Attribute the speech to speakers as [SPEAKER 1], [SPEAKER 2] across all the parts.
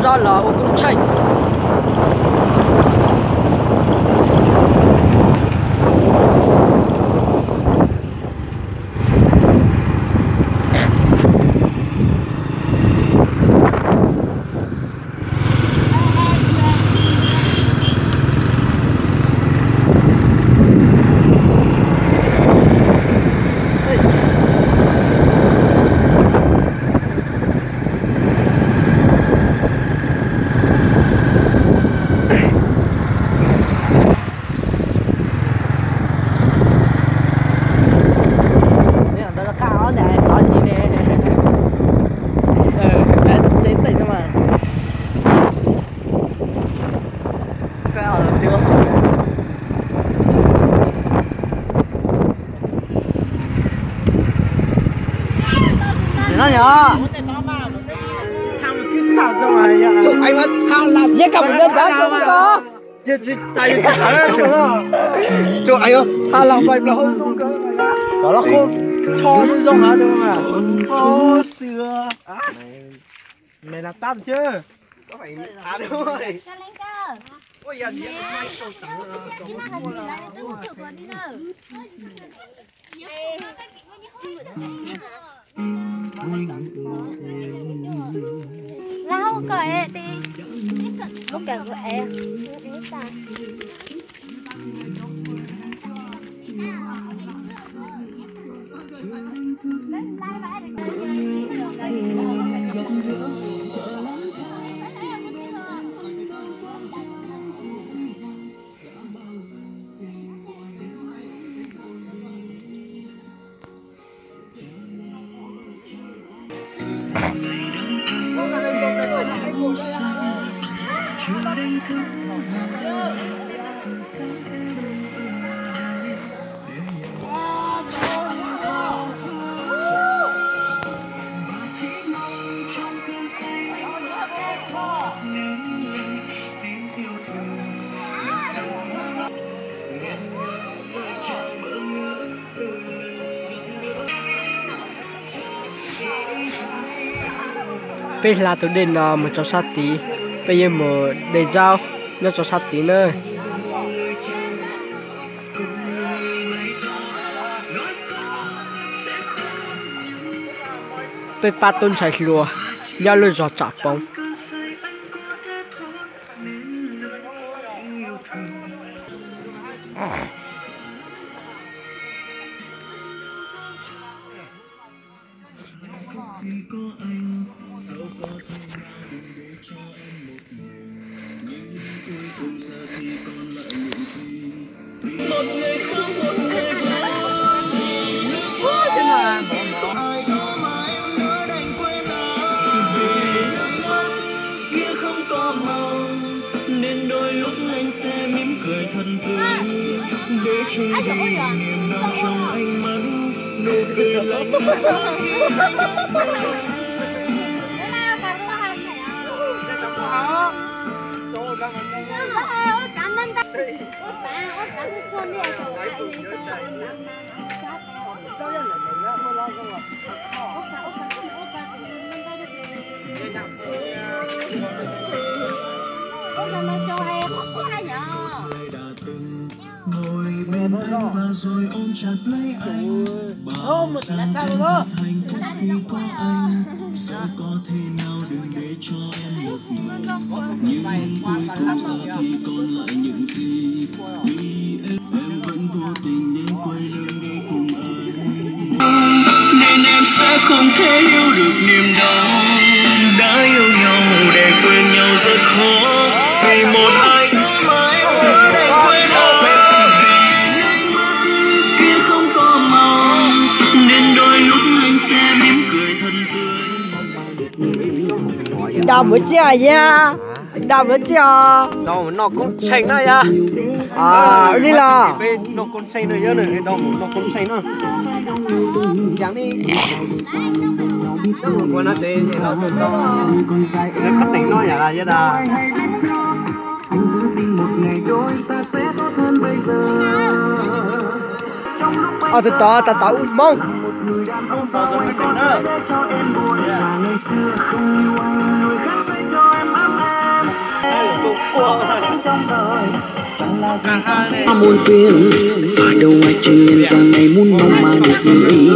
[SPEAKER 1] cho ra là ô cũng chạy nó nhỏ
[SPEAKER 2] chụp anh ơi thao làm
[SPEAKER 1] với cầm lên đó không có
[SPEAKER 2] sai chụp anh ơi thao làm vậy là không đúng cơ đó là cô cho nó rong hả đúng không ạ ô xưa mày làm tao chưa có phải thả đúng rồi ôi giờ gì mai cầu
[SPEAKER 3] Lau cởi đi. Lúc cả của em.
[SPEAKER 1] bây là tôi đến một chỗ sát tí bây giờ một để giao nó cho sát tí nữa bây ba tuần chạy lùa giao lưu giọt chặt bóng
[SPEAKER 4] nên đôi lúc anh sẽ mỉm cười thật tươi để trôi đi niềm đau trong ánh mắt nụ cười lạnh ngồi bên anh và rồi ôm chặt lấy anh bao giờ hạnh phúc khi có anh sao có thể nào đừng để cho em một mình nhưng cuối cùng giờ thì còn lại những gì vì em vẫn vô tình đến quay lưng đi cùng anh nên em sẽ không thể hiểu được niềm đau đã yêu nhau để quên nhau rất khó vì một ai mãi để quên kia không có màu nên đôi lúc anh sẽ mỉm cười thật tươi
[SPEAKER 1] đào mới chia nha đào mới chia
[SPEAKER 2] nó cũng xanh đó ya
[SPEAKER 1] đi là
[SPEAKER 2] nó cũng xanh rồi nhớ này nó cũng xanh nữa chẳng đi chắc là con nó đi nó khắc định nó nhà là vậy đó
[SPEAKER 1] từ đó ta tao mong
[SPEAKER 4] trong đời chẳng là gì muôn phiền và đâu ai trên nhân gian này muốn mong mà được như ý.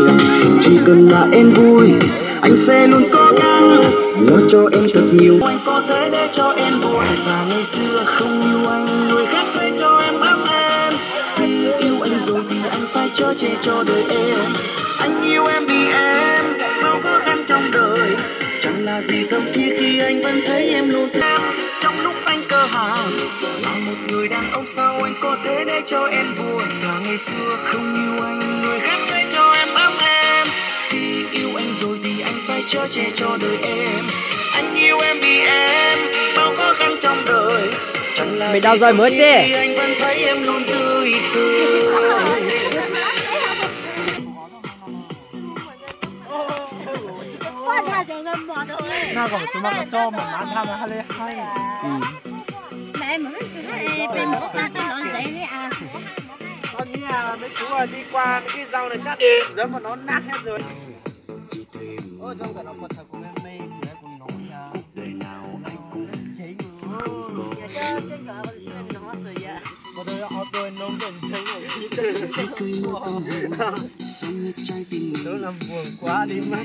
[SPEAKER 4] Chỉ cần là em vui anh sẽ luôn cố gắng lo cho em thật nhiều. Anh có thể để cho em vui và ngày xưa không yêu anh người khác sẽ cho em ấm em. Yêu anh rồi thì anh phải chở che cho đời em. Anh yêu em vì em bao khó khăn trong đời chẳng là gì thâm thiết khi anh vẫn thấy em luôn em trong lúc anh cơ hàng. Là một người đàn ông sao anh có thể để cho em buồn và ngày xưa không yêu anh người khác sẽ cho em ấm em. Khi yêu anh rồi thì anh phải chở che cho đời em. Anh yêu em vì em bao khó khăn trong đời chẳng là
[SPEAKER 1] Mày đau rồi mới chứ.
[SPEAKER 4] anh vẫn thấy em luôn tươi cười.
[SPEAKER 2] 那个怎么个招嘛？拿他们还来嗨。
[SPEAKER 3] mẹ mà bên một ta ta nói dậy đấy à.
[SPEAKER 2] Con nghĩ là mấy chú đi qua cái rau này chắc giờ mà nó nát hết rồi. Ôi trong cả nó còn thật cũng mê để cùng nó nha. Cháy rồi. Cho trên cả nó sợi ya. Có đôi họ đôi nông gần cháy rồi. Đó làm buồn quá đi mà.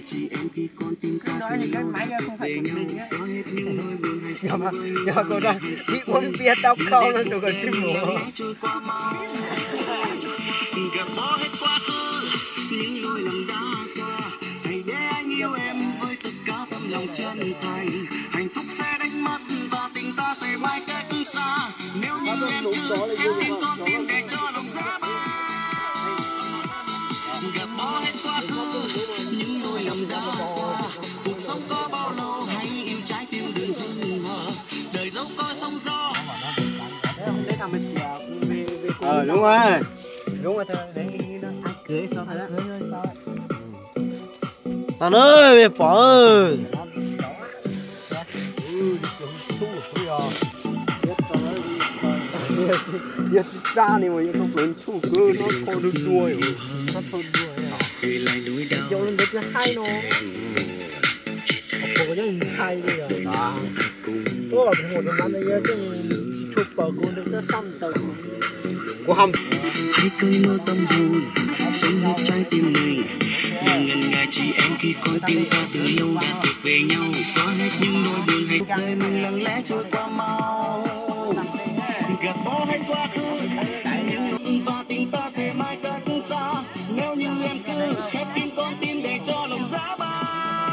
[SPEAKER 2] Nói thì cái máy không phải của mình á. Nhưng mà cô đang đi uống bia đau khâu nó rồi còn chim mùa.
[SPEAKER 4] Gạt bỏ hết quá khứ những lỗi lầm đã qua, hãy để anh yêu em với tất cả tấm lòng chân thành. Hạnh phúc sẽ đánh mất và tình ta sẽ mãi cách xa. Nếu như em cứ ép anh con tim để cho lòng giá băng. Gạt bỏ hết quá khứ những lỗi lầm đã qua, cuộc sống có bao lâu hãy yêu trái tim đừng hững hờ. Đời dẫu có sóng gió.
[SPEAKER 2] Đúng rồi. Đúng rồi, thôi để nó ăn cưới sao thế? Cưới rồi sao?
[SPEAKER 1] Tao ơi, mày bỏ ơi.
[SPEAKER 2] Giờ ra này mà không lớn chủ cơ nó thôi được đuôi, nó thôi đuôi. Giờ nó được hai nó. Có cái gì sai đi à? Tôi là một trong năm nay từng chụp vào con được cho xong tàu. Của hầm.
[SPEAKER 4] Hãy cơi mơ tâm hồn sống hết trái tim này. Đừng ngần ngại chị em khi con tim ta từ lâu đã thuộc về nhau. Xóa hết những nỗi buồn hay đời mình lặng lẽ trôi qua mau. Gạt bỏ hết quá khứ và tình ta sẽ mãi xa cũng xa. Nếu như em cứ khép kín con tim để cho lòng giá băng.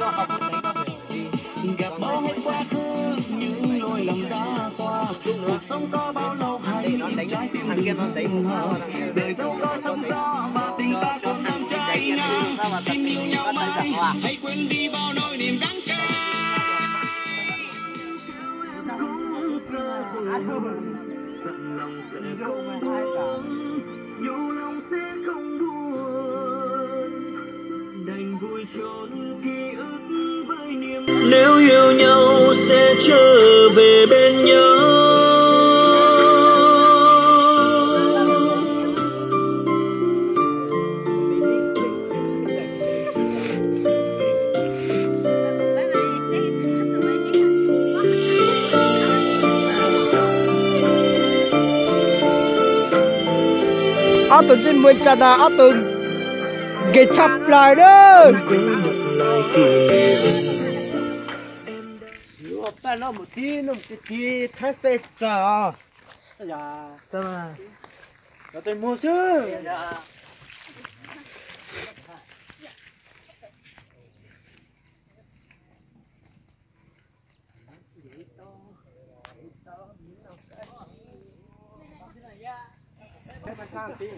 [SPEAKER 4] Gạt bỏ hết quá khứ những lỗi lầm đã qua, cuộc sống có bao lâu hãy trái tim đừng hờ. Đời dẫu có sóng gió mà tình ta không nằm cháy ngang. Xin yêu nhau mãi hãy quên đi bao nỗi niềm đắng cay. Giận lòng sẽ không buồn, yêu lòng sẽ không buồn, đành vui trốn ký ức với niềm. Nếu yêu nhau sẽ trở về bên nhau.
[SPEAKER 1] Tụi trên mười trà đà, tụi ghé chập lại đó.
[SPEAKER 2] Bạn nó một tí thái phê chờ. Dạ, sao mà? Nó tôi mua chứ. Cái